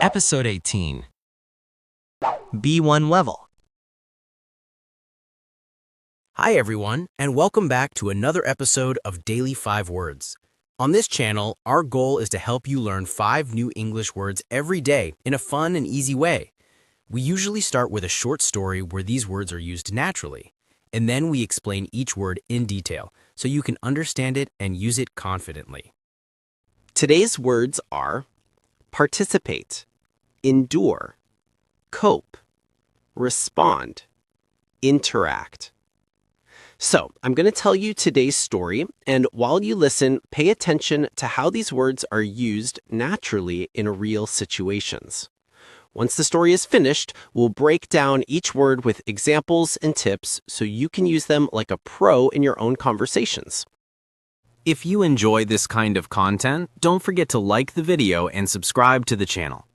Episode 18. B1 Level. Hi everyone, and welcome back to another episode of Daily 5 Words. On this channel, our goal is to help you learn 5 new English words every day in a fun and easy way. We usually start with a short story where these words are used naturally, and then we explain each word in detail so you can understand it and use it confidently. Today's words are participate, endure, cope, respond, interact. So, I'm going to tell you today's story, and while you listen, pay attention to how these words are used naturally in real situations. Once the story is finished, we'll break down each word with examples and tips so you can use them like a pro in your own conversations. If you enjoy this kind of content, don't forget to like the video and subscribe to the channel.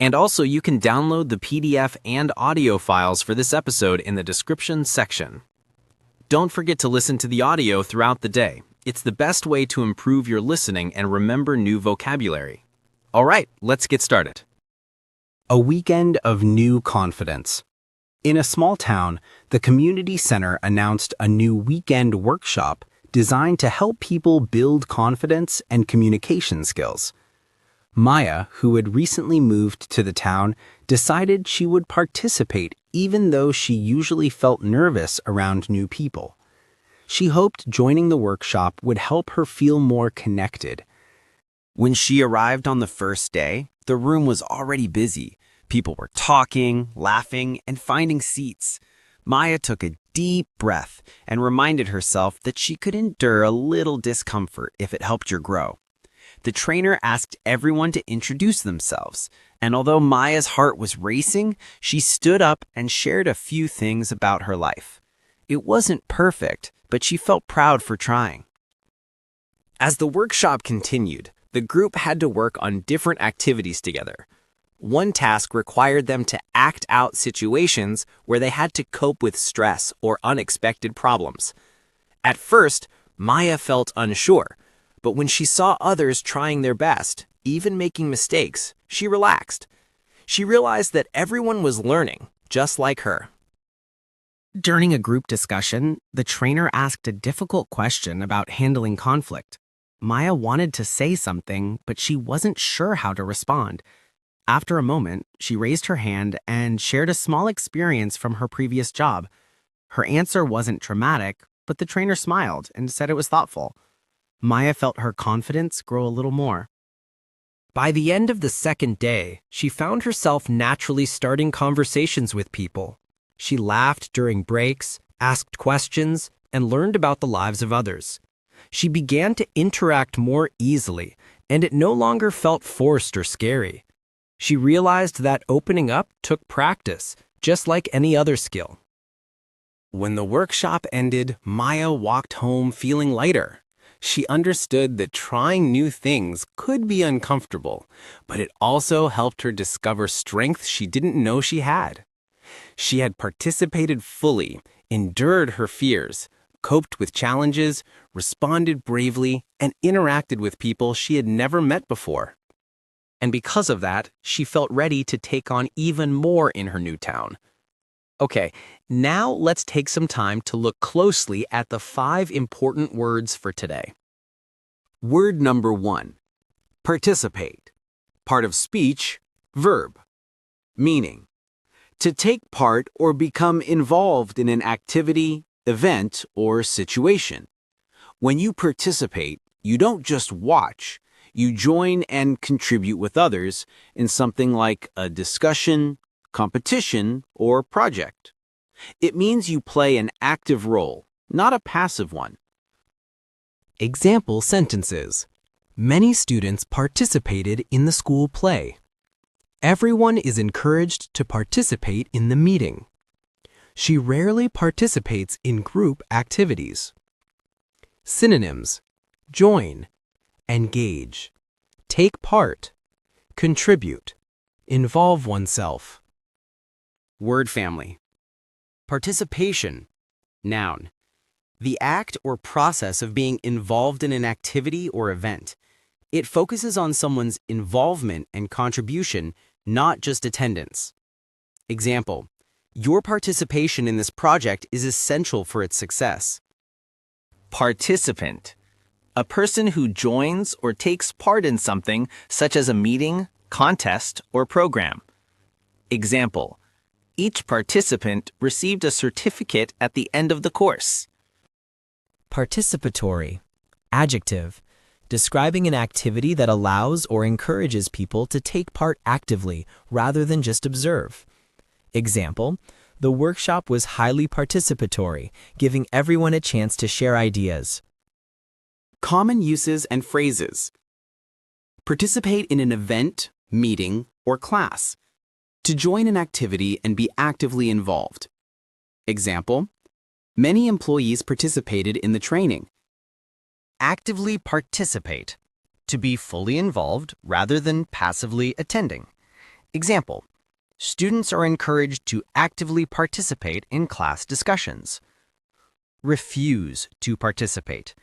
And also, you can download the PDF and audio files for this episode in the description section. Don't forget to listen to the audio throughout the day. It's the best way to improve your listening and remember new vocabulary. All right, let's get started. A weekend of new confidence. In a small town, the community center announced a new weekend workshop designed to help people build confidence and communication skills. Maya, who had recently moved to the town, decided she would participate even though she usually felt nervous around new people. She hoped joining the workshop would help her feel more connected. When she arrived on the first day, the room was already busy. People were talking, laughing, and finding seats. Maya took a deep breath and reminded herself that she could endure a little discomfort if it helped her grow. The trainer asked everyone to introduce themselves, and although Maya's heart was racing, she stood up and shared a few things about her life. It wasn't perfect, but she felt proud for trying. As the workshop continued, the group had to work on different activities together. One task required them to act out situations where they had to cope with stress or unexpected problems. At first, Maya felt unsure, but when she saw others trying their best, even making mistakes, she relaxed. She realized that everyone was learning, just like her. During a group discussion, the trainer asked a difficult question about handling conflict. Maya wanted to say something, but she wasn't sure how to respond. After a moment, she raised her hand and shared a small experience from her previous job. Her answer wasn't dramatic, but the trainer smiled and said it was thoughtful. Maya felt her confidence grow a little more. By the end of the second day, she found herself naturally starting conversations with people. She laughed during breaks, asked questions, and learned about the lives of others. She began to interact more easily, and it no longer felt forced or scary. She realized that opening up took practice, just like any other skill. When the workshop ended, Maya walked home feeling lighter. She understood that trying new things could be uncomfortable, but it also helped her discover strength she didn't know she had. She had participated fully, endured her fears, coped with challenges, responded bravely, and interacted with people she had never met before. And because of that, she felt ready to take on even more in her new town. Okay, now let's take some time to look closely at the 5 important words for today. Word number 1. Participate. Part of speech, verb. Meaning: to take part or become involved in an activity, event, or situation. When you participate, you don't just watch. You join and contribute with others in something like a discussion, competition, or project. It means you play an active role, not a passive one. Example sentences. Many students participated in the school play. Everyone is encouraged to participate in the meeting. She rarely participates in group activities. Synonyms: join, engage, take part, contribute, involve oneself. Word family. Participation. Noun. The act or process of being involved in an activity or event. It focuses on someone's involvement and contribution, not just attendance. Example, your participation in this project is essential for its success. Participant. A person who joins or takes part in something such as a meeting, contest, or program. Example, each participant received a certificate at the end of the course. Participatory. Adjective. Describing an activity that allows or encourages people to take part actively rather than just observe. Example, the workshop was highly participatory, giving everyone a chance to share ideas. Common uses and phrases. Participate in an event, meeting, or class. To join an activity and be actively involved. Example, many employees participated in the training. Actively participate. To be fully involved rather than passively attending. Example, students are encouraged to actively participate in class discussions. Refuse to participate.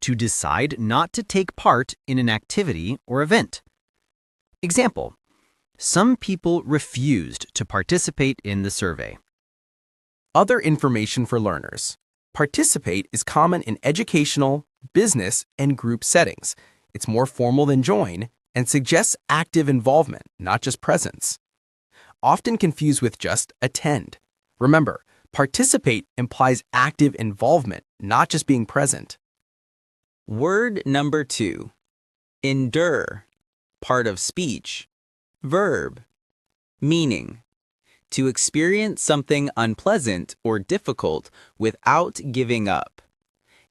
To decide not to take part in an activity or event. Example, some people refused to participate in the survey. Other information for learners. Participate is common in educational, business, and group settings. It's more formal than join and suggests active involvement, not just presence. Often confused with just attend. Remember, participate implies active involvement, not just being present. Word number 2. Endure. Part of speech. Verb. Meaning. To experience something unpleasant or difficult without giving up.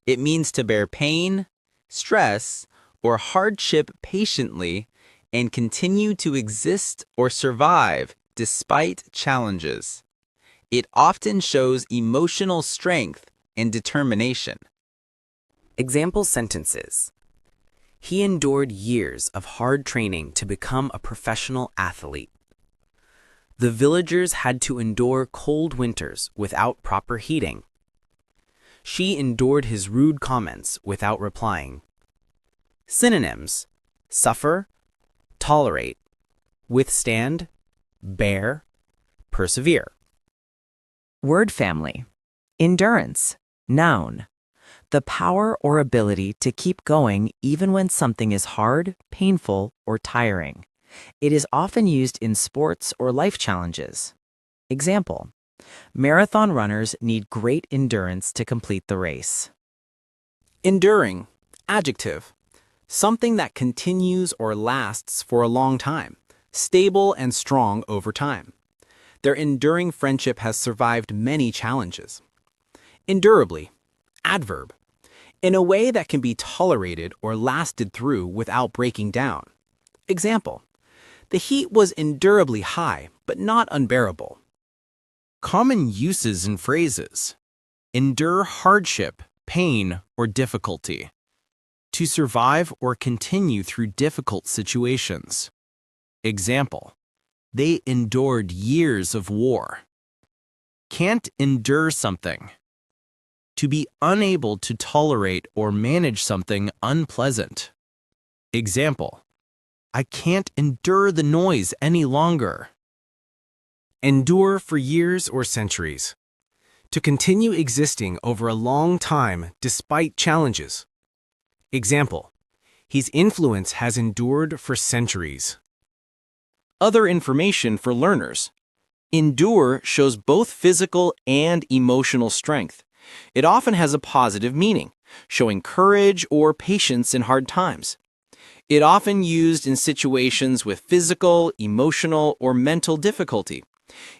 It means to bear pain, stress, or hardship patiently and continue to exist or survive despite challenges. It often shows emotional strength and determination. Example sentences. He endured years of hard training to become a professional athlete. The villagers had to endure cold winters without proper heating. She endured his rude comments without replying. Synonyms: suffer, tolerate, withstand, bear, persevere. Word family. Endurance. Noun. The power or ability to keep going even when something is hard, painful, or tiring. It is often used in sports or life challenges. Example, marathon runners need great endurance to complete the race. Enduring. Adjective. Something that continues or lasts for a long time, stable and strong over time. Their enduring friendship has survived many challenges. Endurably. Adverb. In a way that can be tolerated or lasted through without breaking down. Example, the heat was endurably high, but not unbearable. Common uses and phrases. Endure hardship, pain, or difficulty. To survive or continue through difficult situations. Example, they endured years of war. Can't endure something. To be unable to tolerate or manage something unpleasant. Example, I can't endure the noise any longer. Endure for years or centuries. To continue existing over a long time despite challenges. Example, his influence has endured for centuries. Other information for learners. Endure shows both physical and emotional strength. It often has a positive meaning, showing courage or patience in hard times. It often used in situations with physical, emotional, or mental difficulty.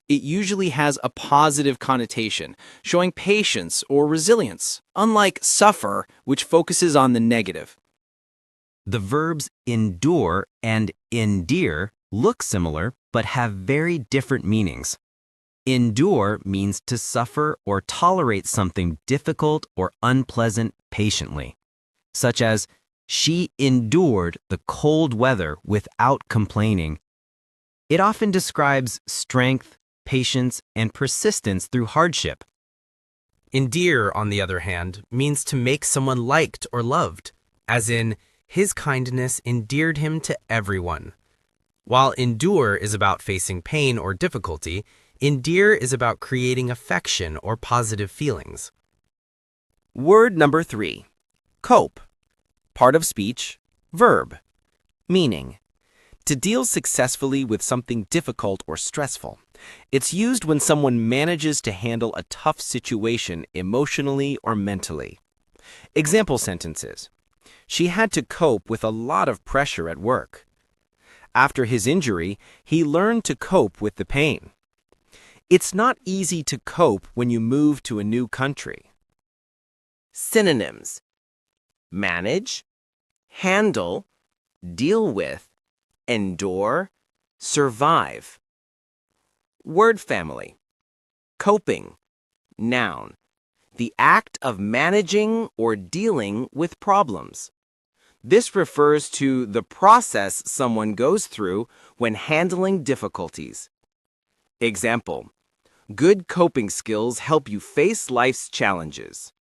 It usually has a positive connotation, showing patience or resilience, unlike suffer, which focuses on the negative. The verbs endure and endear look similar but have very different meanings. Endure means to suffer or tolerate something difficult or unpleasant patiently, such as she endured the cold weather without complaining. It often describes strength, patience, and persistence through hardship. Endear, on the other hand, means to make someone liked or loved, as in, His kindness endeared him to everyone. While endure is about facing pain or difficulty, endear is about creating affection or positive feelings. Word number 3. Cope. Part of speech, verb. Meaning, to deal successfully with something difficult or stressful. It's used when someone manages to handle a tough situation emotionally or mentally. Example sentences. She had to cope with a lot of pressure at work. After his injury, he learned to cope with the pain. It's not easy to cope when you move to a new country. Synonyms: manage, handle, deal with, endure, survive. Word family. Coping. Noun. The act of managing or dealing with problems. This refers to the process someone goes through when handling difficulties. Example: good coping skills help you face life's challenges.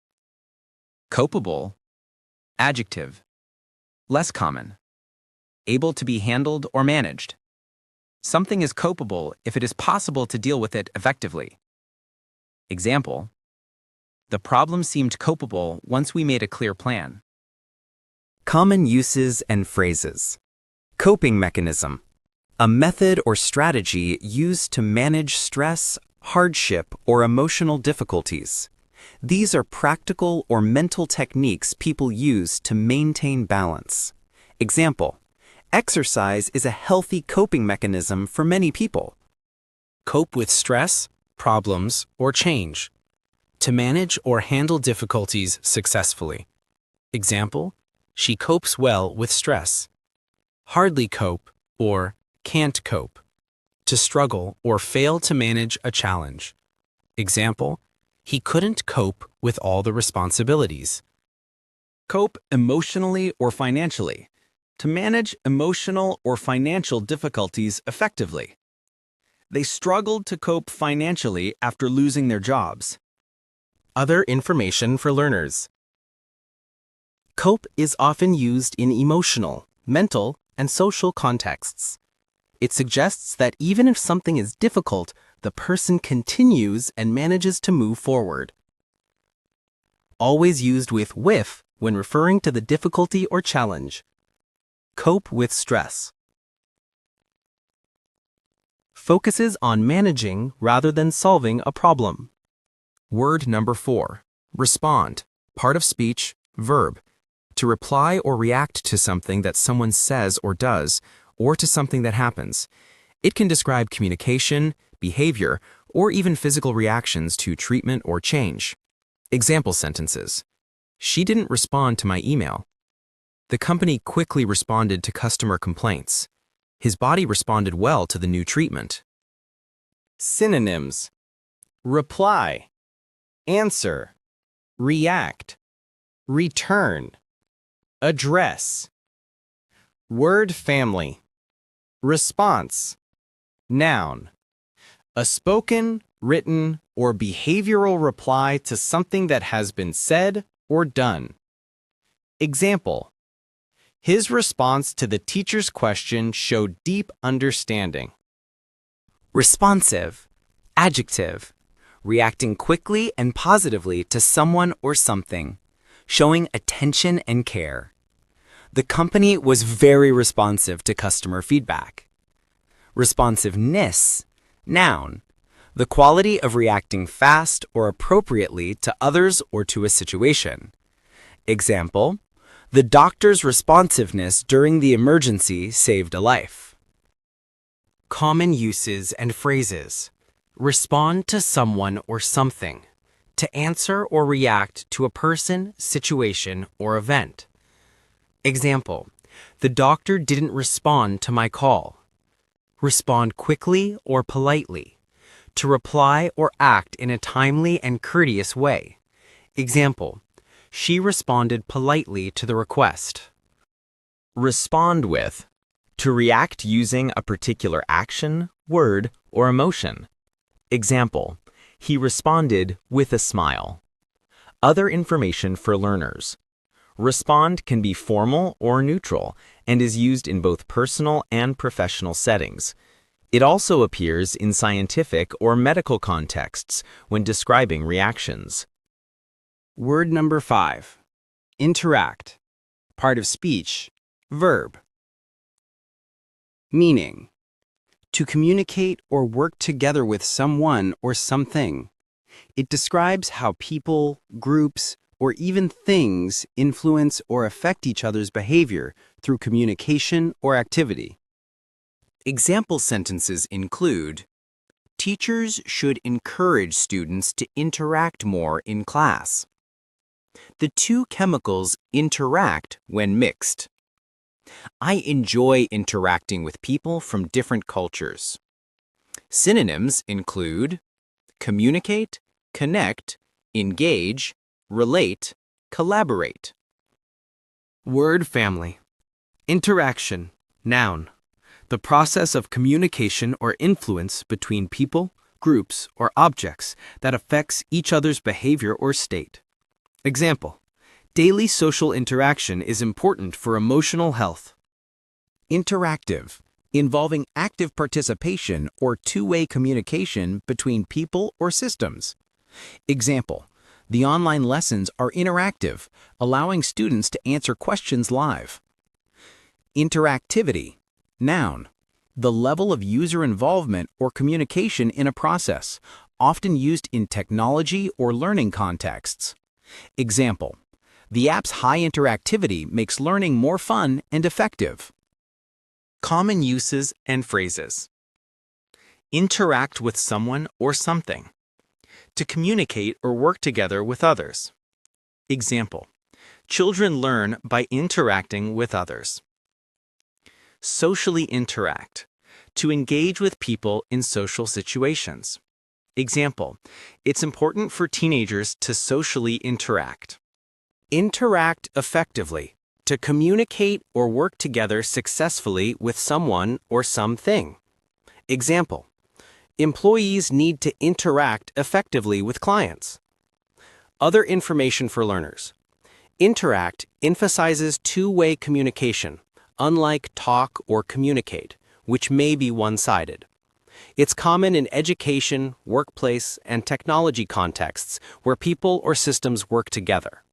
Copeable. Adjective. Less common. Able to be handled or managed. Something is copeable if it is possible to deal with it effectively. Example: the problem seemed copeable once we made a clear plan. Common uses and phrases. Coping mechanism. A method or strategy used to manage stress, hardship, or emotional difficulties. These are practical or mental techniques people use to maintain balance. Example: exercise is a healthy coping mechanism for many people. Cope with stress, problems, or change. To manage or handle difficulties successfully. Example: she copes well with stress. Hardly cope or can't cope. To struggle or fail to manage a challenge. Example: he couldn't cope with all the responsibilities. Cope emotionally or financially. To manage emotional or financial difficulties effectively. They struggled to cope financially after losing their jobs. Other information for learners. Cope is often used in emotional, mental, and social contexts. It suggests that even if something is difficult, the person continues and manages to move forward. Always used with when referring to the difficulty or challenge. Cope with stress. Focuses on managing rather than solving a problem. Word number 4. Respond. Part of speech, verb. To reply or react to something that someone says or does, or to something that happens. It can describe communication, behavior, or even physical reactions to treatment or change. Example sentences. She didn't respond to my email. The company quickly responded to customer complaints. His body responded well to the new treatment. Synonyms: reply, answer, react, return, address. Word family. Response. Noun. A spoken, written, or behavioral reply to something that has been said or done. Example: his response to the teacher's question showed deep understanding. Responsive. Adjective. Reacting quickly and positively to someone or something. Showing attention and care. The company was very responsive to customer feedback. Responsiveness. Noun. The quality of reacting fast or appropriately to others or to a situation. Example: the doctor's responsiveness during the emergency saved a life. Common uses and phrases. Respond to someone or something. To answer or react to a person, situation, or event. Example: the doctor didn't respond to my call. Respond quickly or politely. To reply or act in a timely and courteous way. Example: she responded politely to the request. Respond with. To react using a particular action, word, or emotion. Example: he responded with a smile. Other information for learners. Respond can be formal or neutral and is used in both personal and professional settings. It also appears in scientific or medical contexts when describing reactions. Word number 5. Interact. Part of speech. Verb. Meaning: to communicate or work together with someone or something. It describes how people, groups, or even things influence or affect each other's behavior through communication or activity. Example sentences include: teachers should encourage students to interact more in class. The two chemicals interact when mixed. I enjoy interacting with people from different cultures. Synonyms include communicate, connect, engage, relate, collaborate. Word family. Interaction, noun. The process of communication or influence between people, groups, or objects that affects each other's behavior or state. Example: daily social interaction is important for emotional health. Interactive, involving active participation or two-way communication between people or systems. Example: the online lessons are interactive, allowing students to answer questions live. Interactivity, noun, the level of user involvement or communication in a process, often used in technology or learning contexts. Example: the app's high interactivity makes learning more fun and effective. Common uses and phrases. Interact with someone or something. To communicate or work together with others. Example: children learn by interacting with others. Socially interact. To engage with people in social situations. Example: it's important for teenagers to socially interact. Interact effectively. To communicate or work together successfully with someone or something. Example: employees need to interact effectively with clients. Other information for learners. Interact emphasizes two-way communication, unlike talk or communicate, which may be one-sided. It's common in education, workplace, and technology contexts where people or systems work together.